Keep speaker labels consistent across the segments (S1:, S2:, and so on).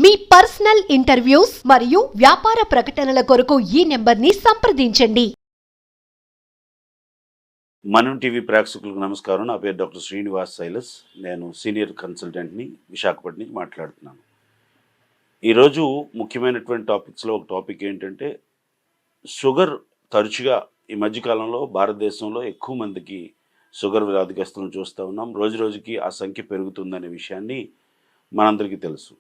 S1: మీ personal interviews మరియు వ్యాపార ప్రకటనల కొరకు ఈ నెంబర్ని సంప్రదించండి.
S2: మనం టీవీ ప్రేక్షకులకు నమస్కారం. నా పేరు డాక్టర్ శ్రీనివాస్ సైలస్. నేను సీనియర్ కన్సల్టెంట్ని, విశాఖపట్నం నుంచి మాట్లాడుతున్నాను. ఈరోజు ముఖ్యమైనటువంటి టాపిక్స్లో ఒక టాపిక్ ఏంటంటే షుగర్. తరచుగా ఈ మధ్యకాలంలో భారతదేశంలో ఎక్కువ మందికి షుగర్ వ్యాధిగ్రస్తులను చూస్తూ ఉన్నాం. రోజు రోజుకి ఆ సంఖ్య పెరుగుతుందనే విషయాన్ని మనందరికీ తెలుసు.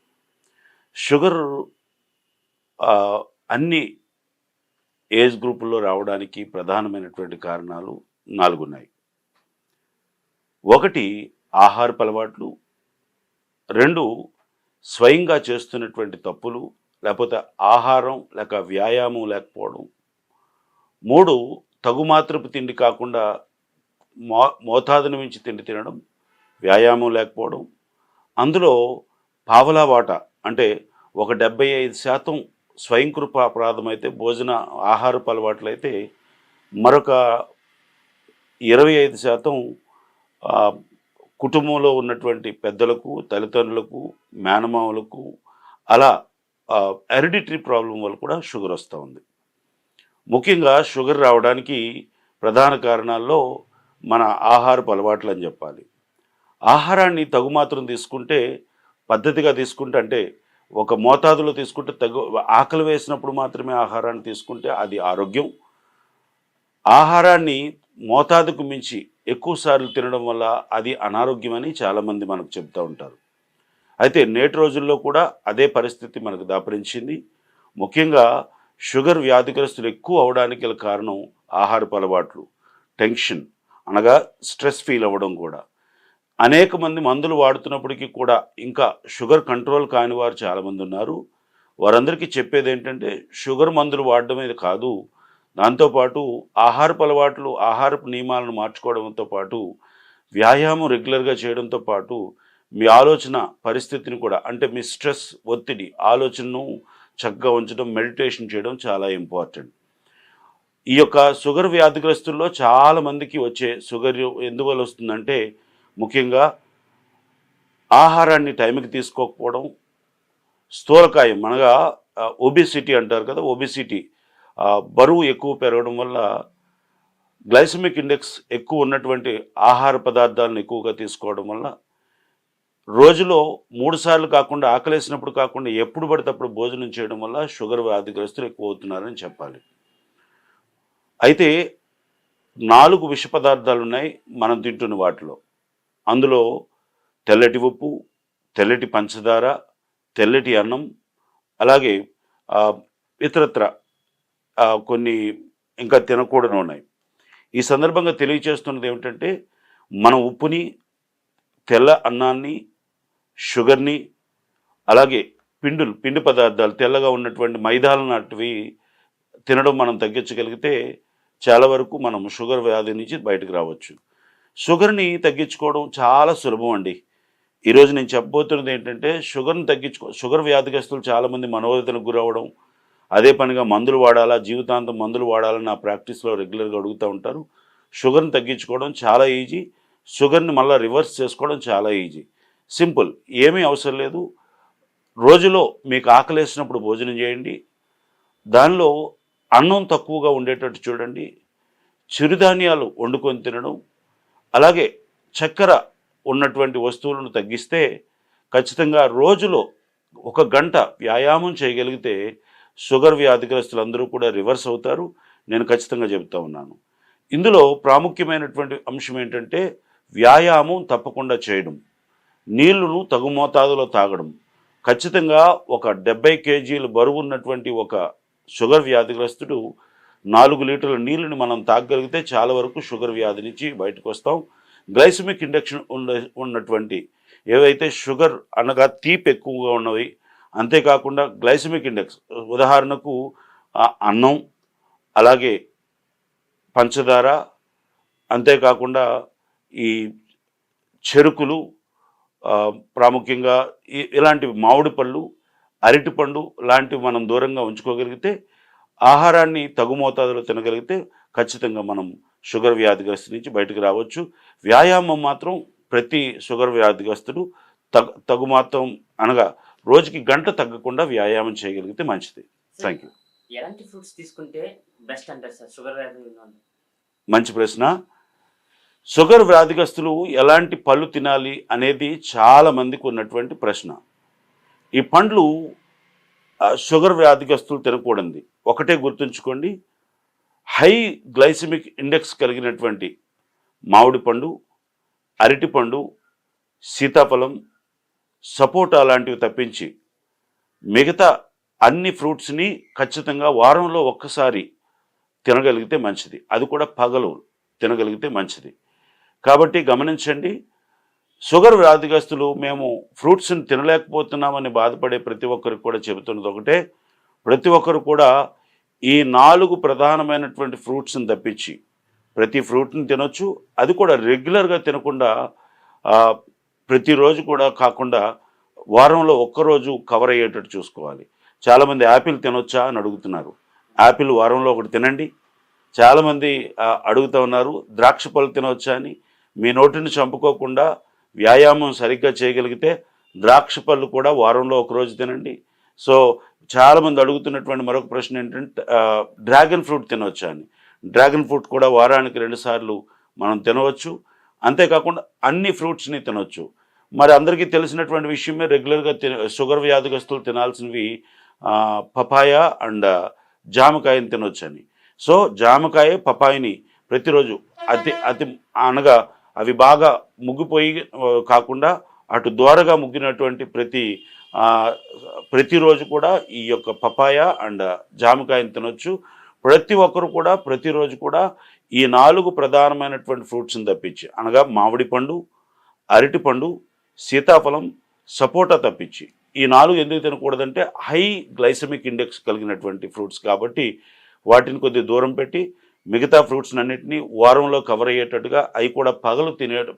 S2: షుగర్ అన్ని ఏజ్ గ్రూపుల్లో రావడానికి ప్రధానమైనటువంటి కారణాలు 4 ఉన్నాయి. 1 ఆహారపు అలవాట్లు, 2 స్వయంగా చేస్తున్నటువంటి తప్పులు, లేకపోతే ఆహారం లేక వ్యాయామం లేకపోవడం, 3 తగుమాత్రపు తిండి కాకుండా మోతాదును మించి తిండి తినడం, వ్యాయామం లేకపోవడం. అందులో పావలా వాటా అంటే ఒక 75% స్వయంకృప అపరాధం అయితే, ఆహారపు అలవాట్లు అయితే మరొక 25% కుటుంబంలో ఉన్నటువంటి పెద్దలకు, తల్లిదండ్రులకు, మేనమామలకు, అలా హెరిడిటరీ ప్రాబ్లం వల్ల కూడా షుగర్ వస్తూ ఉంది. ముఖ్యంగా షుగర్ రావడానికి ప్రధాన కారణాల్లో మన ఆహారపు అలవాట్లు అని చెప్పాలి. ఆహారాన్ని తగుమాత్రం తీసుకుంటే, పద్ధతిగా తీసుకుంటే, అంటే ఒక మోతాదులో తీసుకుంటే, ఆకలి వేసినప్పుడు మాత్రమే ఆహారాన్ని తీసుకుంటే అది ఆరోగ్యం. ఆహారాన్ని మోతాదుకు మించి ఎక్కువసార్లు తినడం వల్ల అది అనారోగ్యమని చాలామంది మనకు చెప్తూ ఉంటారు. అయితే నేటి రోజుల్లో కూడా అదే పరిస్థితి మనకు దాపరించింది. ముఖ్యంగా షుగర్ వ్యాధిగ్రస్తులు ఎక్కువ అవడానికి గల కారణం ఆహారపు అలవాట్లు, టెన్షన్ అనగా స్ట్రెస్ ఫీల్ అవ్వడం కూడా. అనేక మంది మందులు వాడుతున్నప్పటికీ కూడా ఇంకా షుగర్ కంట్రోల్ కాని వారు చాలామంది ఉన్నారు. వారందరికీ చెప్పేది ఏంటంటే, షుగర్ మందులు వాడడమే కాదు, దాంతోపాటు ఆహారపు అలవాట్లు, ఆహారపు నియమాలను మార్చుకోవడంతో పాటు వ్యాయామం రెగ్యులర్గా చేయడంతో పాటు మీ ఆలోచన పరిస్థితిని కూడా, అంటే మీ స్ట్రెస్, ఒత్తిడి, ఆలోచనను చక్కగా ఉంచడం, మెడిటేషన్ చేయడం చాలా ఇంపార్టెంట్. ఈ యొక్క షుగర్ వ్యాధిగ్రస్తుల్లో చాలామందికి వచ్చే షుగర్ ఎందువల్ల వస్తుందంటే, ముఖ్యంగా ఆహారాన్ని టైంకి తీసుకోకపోవడం, స్థూలకాయం అనగా ఒబిసిటీ అంటారు కదా, ఒబిసిటీ బరువు ఎక్కువ పెరగడం వల్ల, గ్లైసెమిక్ ఇండెక్స్ ఎక్కువ ఉన్నటువంటి ఆహార పదార్థాలను ఎక్కువగా తీసుకోవడం వల్ల, రోజులో 3 సార్లు కాకుండా, ఆకలేసినప్పుడు కాకుండా ఎప్పుడు పడితే అప్పుడు భోజనం చేయడం వల్ల షుగర్ వ్యాధిగ్రస్తులు ఎక్కువ అవుతున్నారని చెప్పాలి. అయితే 4 విష పదార్థాలు ఉన్నాయి మనం తింటున్న వాటిలో. అందులో తెల్లటి ఉప్పు, తెల్లటి పంచదార, తెల్లటి అన్నం, అలాగే ఇతరత్ర కొన్ని ఇంకా తినకూడని ఉన్నాయి. ఈ సందర్భంగా తెలియచేస్తున్నది ఏమిటంటే, మనం ఉప్పుని, తెల్ల అన్నాన్ని, షుగర్ని, అలాగే పిండి పదార్థాలు, తెల్లగా ఉన్నటువంటి మైదాలు లాంటివి తినడం మనం తగ్గించగలిగితే చాలా వరకు మనం షుగర్ వ్యాధి నుంచి బయటకు రావచ్చు. షుగర్ని తగ్గించుకోవడం చాలా సులభం అండి. ఈరోజు నేను చెప్పబోతున్నది ఏంటంటే, షుగర్ వ్యాధిగ్రస్తులు చాలామంది మనోవేదనకు గురవడం, అదే పనిగా మందులు వాడాలా, జీవితాంతం మందులు వాడాలని నా ప్రాక్టీస్లో రెగ్యులర్గా అడుగుతూ ఉంటారు. షుగర్ని తగ్గించుకోవడం చాలా ఈజీ, షుగర్ని మళ్ళీ రివర్స్ చేసుకోవడం చాలా ఈజీ. సింపుల్, ఏమీ అవసరం లేదు. రోజులో మీకు ఆకలేసినప్పుడు భోజనం చేయండి, దానిలో అన్నం తక్కువగా ఉండేటట్టు చూడండి, చిరుధాన్యాలు వండుకొని తినడం, అలాగే చక్కెర ఉన్నటువంటి వస్తువులను తగ్గిస్తే ఖచ్చితంగా రోజులో 1 గంట వ్యాయామం చేయగలిగితే షుగర్ వ్యాధిగ్రస్తులందరూ కూడా రివర్స్ అవుతారు. నేను ఖచ్చితంగా చెబుతూ ఉన్నాను. ఇందులో ప్రాముఖ్యమైనటువంటి అంశం ఏంటంటే, వ్యాయామం తప్పకుండా చేయడం, నీళ్లను తగు మోతాదులో తాగడం. ఖచ్చితంగా ఒక 70 కేజీలు బరువు ఉన్నటువంటి ఒక షుగర్ వ్యాధిగ్రస్తుడు 4 లీటర్ల నీళ్ళని మనం తాగగలిగితే చాలా వరకు షుగర్ వ్యాధి నుంచి బయటకు వస్తాం. గ్లైసెమిక్ ఇండెక్స్ ఉన్నటువంటి ఏవైతే షుగర్ అనగా తీపి ఎక్కువగా ఉన్నవి, అంతేకాకుండా గ్లైసెమిక్ ఇండెక్స్, ఉదాహరణకు అన్నం, అలాగే పంచదార, అంతేకాకుండా ఈ చెరుకులు, ప్రాముఖ్యంగా ఇలాంటివి, మామిడి పళ్ళు, అరటిపండు లాంటివి మనం దూరంగా ఉంచుకోగలిగితే, ఆహారాన్ని తగు మోతాదులో తినగలిగితే ఖచ్చితంగా మనం షుగర్ వ్యాధిగ్రస్తు నుంచి బయటకు రావచ్చు. వ్యాయామం మాత్రం ప్రతి షుగర్ వ్యాధిగ్రస్తుడు తగు మాత్రం అనగా రోజుకి గంట తగ్గకుండా వ్యాయామం చేయగలిగితే మంచిది. Thank you.
S3: ఎలాంటి ఫ్రూట్స్ తీసుకుంటే బెస్ట్ అంటారు సార్ షుగర్ వ్యాధి ఉన్న వాళ్ళు?
S2: మంచి ప్రశ్న. షుగర్ వ్యాధిగ్రస్తులు ఎలాంటి పళ్ళు తినాలి అనేది చాలా మందికి ఉన్నటువంటి ప్రశ్న. ఈ పండ్లు షుగర్ వ్యాధిగ్రస్తులు తినకూడదు. ఒకటే గుర్తుంచుకోండి, హై గ్లైసిమిక్ ఇండెక్స్ కలిగినటువంటి మామిడి పండు, అరటిపండు, సీతాఫలం, సపోటా లాంటివి తప్పించి మిగతా అన్ని ఫ్రూట్స్ని ఖచ్చితంగా వారంలో ఒక్కసారి తినగలిగితే మంచిది. అది కూడా పగలు తినగలిగితే మంచిది. కాబట్టి గమనించండి, షుగర్ వ్యాధిగ్రస్తులు మేము ఫ్రూట్స్ని తినలేకపోతున్నామని బాధపడే ప్రతి ఒక్కరికి కూడా చెబుతున్నది ఒకటే, ప్రతి ఒక్కరు కూడా ఈ 4 ప్రధానమైనటువంటి ఫ్రూట్స్ని తప్పించి ప్రతి ఫ్రూట్ని తినొచ్చు. అది కూడా రెగ్యులర్గా తినకుండా ప్రతిరోజు కూడా కాకుండా వారంలో ఒక్కరోజు కవర్ అయ్యేటట్టు చూసుకోవాలి. చాలామంది యాపిల్ తినొచ్చా అని అడుగుతున్నారు. యాపిల్ వారంలో ఒకటి తినండి. చాలామంది అడుగుతూ ఉన్నారు ద్రాక్ష పళ్ళు తినవచ్చా అని. మీ నోటిని చంపుకోకుండా వ్యాయామం సరిగ్గా చేయగలిగితే ద్రాక్ష పళ్ళు కూడా వారంలో ఒకరోజు తినండి. సో చాలామంది అడుగుతున్నటువంటి మరొక ప్రశ్న ఏంటంటే డ్రాగన్ ఫ్రూట్ తినవచ్చా అని. డ్రాగన్ ఫ్రూట్ కూడా వారానికి 2 సార్లు మనం తినవచ్చు. అంతేకాకుండా అన్ని ఫ్రూట్స్ని తినవచ్చు. మరి అందరికీ తెలిసినటువంటి విషయమే, రెగ్యులర్గా షుగర్ వ్యాధిగ్రస్తులు తినాల్సినవి పపాయ అండ్ జామకాయని తినొచ్చని. సో జామకాయ, పపాయని ప్రతిరోజు అతి అనగా అవి బాగా ముగ్గిపోయి కాకుండా అటు దోరగా ముగ్గినటువంటి ప్రతిరోజు కూడా ఈ యొక్క పపాయ అండ్ జామకాయని తినొచ్చు. ప్రతి ఒక్కరు కూడా ప్రతిరోజు కూడా ఈ 4 ప్రధానమైనటువంటి ఫ్రూట్స్ని తప్పించి అనగా మామిడి పండు, అరటిపండు, సీతాఫలం, సపోటా తప్పించి ఈ 4 ఎందుకు తినకూడదంటే హై గ్లైసమిక్ ఇండెక్స్ కలిగినటువంటి ఫ్రూట్స్ కాబట్టి వాటిని కొద్దిగా దూరం పెట్టి మిగతా ఫ్రూట్స్ అన్నింటినీ వారంలో కవర్ అయ్యేటట్టుగా, అవి కూడా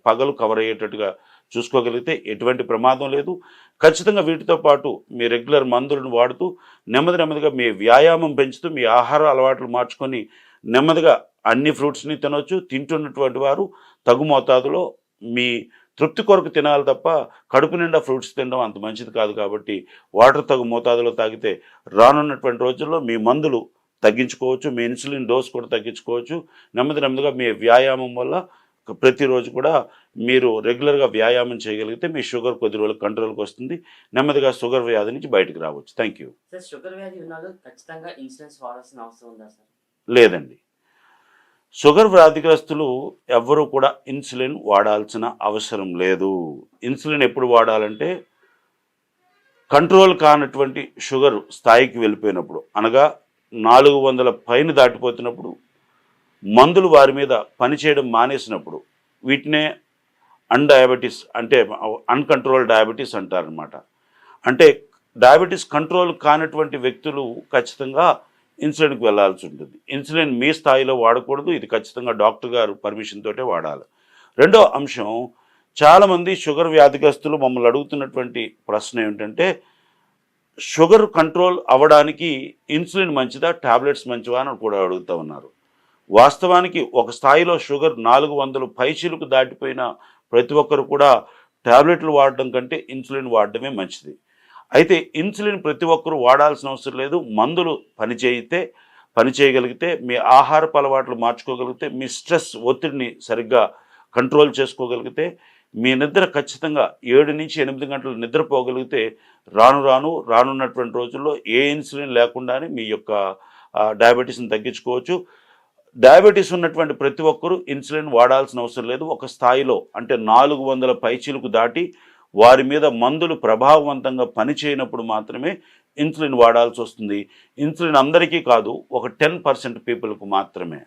S2: పగలు కవర్ అయ్యేటట్టుగా చూసుకోగలిగితే ఎటువంటి ప్రమాదం లేదు. ఖచ్చితంగా వీటితో పాటు మీ రెగ్యులర్ మందులను వాడుతూ నెమ్మదిగా మీ వ్యాయామం పెంచుతూ మీ ఆహార అలవాట్లు మార్చుకొని నెమ్మదిగా అన్ని ఫ్రూట్స్ని తినవచ్చు. తింటున్నటువంటి వారు తగు మోతాదులో మీ తృప్తి కొరకు తినాలి తప్ప కడుపు నిండా ఫ్రూట్స్ తినడం అంత మంచిది కాదు. కాబట్టి వాటర్ తగు మోతాదులో తాగితే రానున్నటువంటి రోజుల్లో మీ మందులు తగ్గించుకోవచ్చు, మీ ఇన్సులిన్ డోస్ కూడా తగ్గించుకోవచ్చు. నెమ్మదిగా మీ వ్యాయామం వల్ల ప్రతిరోజు కూడా మీరు రెగ్యులర్గా వ్యాయామం చేయగలిగితే మీ షుగర్ కొద్ది రోజులు కంట్రోల్కి వస్తుంది. నెమ్మదిగా షుగర్ వ్యాధి నుంచి బయటకు రావచ్చు. Thank you.
S3: సార్ షుగర్ వ్యాధి ఉన్నాడు ఖచ్చితంగా ఇన్సులిన్స్ వాడాల్సిన అవసరం ఉందా సార్?
S2: లేదండి. షుగర్ వ్యాధిగ్రస్తులు ఎవ్వరూ కూడా ఇన్సులిన్ వాడాల్సిన అవసరం లేదు. ఇన్సులిన్ ఎప్పుడు వాడాలంటే కంట్రోల్ కానటువంటి షుగర్ స్థాయికి వెళ్ళిపోయినప్పుడు, అనగా 400 పైన దాటిపోతున్నప్పుడు, మందులు వారి మీద పనిచేయడం మానేసినప్పుడు, వీటినే డయాబెటీస్ అంటే అన్కంట్రోల్ డయాబెటీస్ అంటారనమాట. అంటే డయాబెటీస్ కంట్రోల్ కానటువంటి వ్యక్తులు ఖచ్చితంగా ఇన్సులిన్కి వెళ్ళాల్సి ఉంటుంది. ఇన్సులిన్ మీ స్థాయిలో వాడకూడదు. ఇది ఖచ్చితంగా డాక్టర్ గారు పర్మిషన్ తోటే వాడాలి. రెండో అంశం, చాలామంది షుగర్ వ్యాధిగ్రస్తులు మమ్మల్ని అడుగుతున్నటువంటి ప్రశ్న ఏమిటంటే షుగర్ కంట్రోల్ అవ్వడానికి ఇన్సులిన్ మంచిదా, టాబ్లెట్స్ మంచివా అని కూడా అడుగుతూ ఉన్నారు. వాస్తవానికి ఒక స్థాయిలో షుగర్ 400 పైచీలకు దాటిపోయిన ప్రతి ఒక్కరు కూడా టాబ్లెట్లు వాడడం కంటే ఇన్సులిన్ వాడడమే మంచిది. అయితే ఇన్సులిన్ ప్రతి ఒక్కరూ వాడాల్సిన అవసరం లేదు. మందులు పనిచేయగలిగితే, మీ ఆహారపు అలవాట్లు మార్చుకోగలిగితే, మీ స్ట్రెస్ ఒత్తిడిని సరిగ్గా కంట్రోల్ చేసుకోగలిగితే, మీ నిద్ర ఖచ్చితంగా 7 నుంచి 8 గంటలు నిద్రపోగలిగితే రానున్నటువంటి రోజుల్లో ఏ ఇన్సులిన్ లేకుండానే మీ యొక్క డయాబెటీస్ని తగ్గించుకోవచ్చు. డయాబెటీస్ ఉన్నటువంటి ప్రతి ఒక్కరూ ఇన్సులిన్ వాడాల్సిన అవసరం లేదు. ఒక స్థాయిలో అంటే 400 పైచీలకు దాటి వారి మీద మందులు ప్రభావవంతంగా పనిచేయనప్పుడు మాత్రమే ఇన్సులిన్ వాడాల్సి వస్తుంది. ఇన్సులిన్ అందరికీ కాదు, ఒక 10% పీపుల్కు మాత్రమే.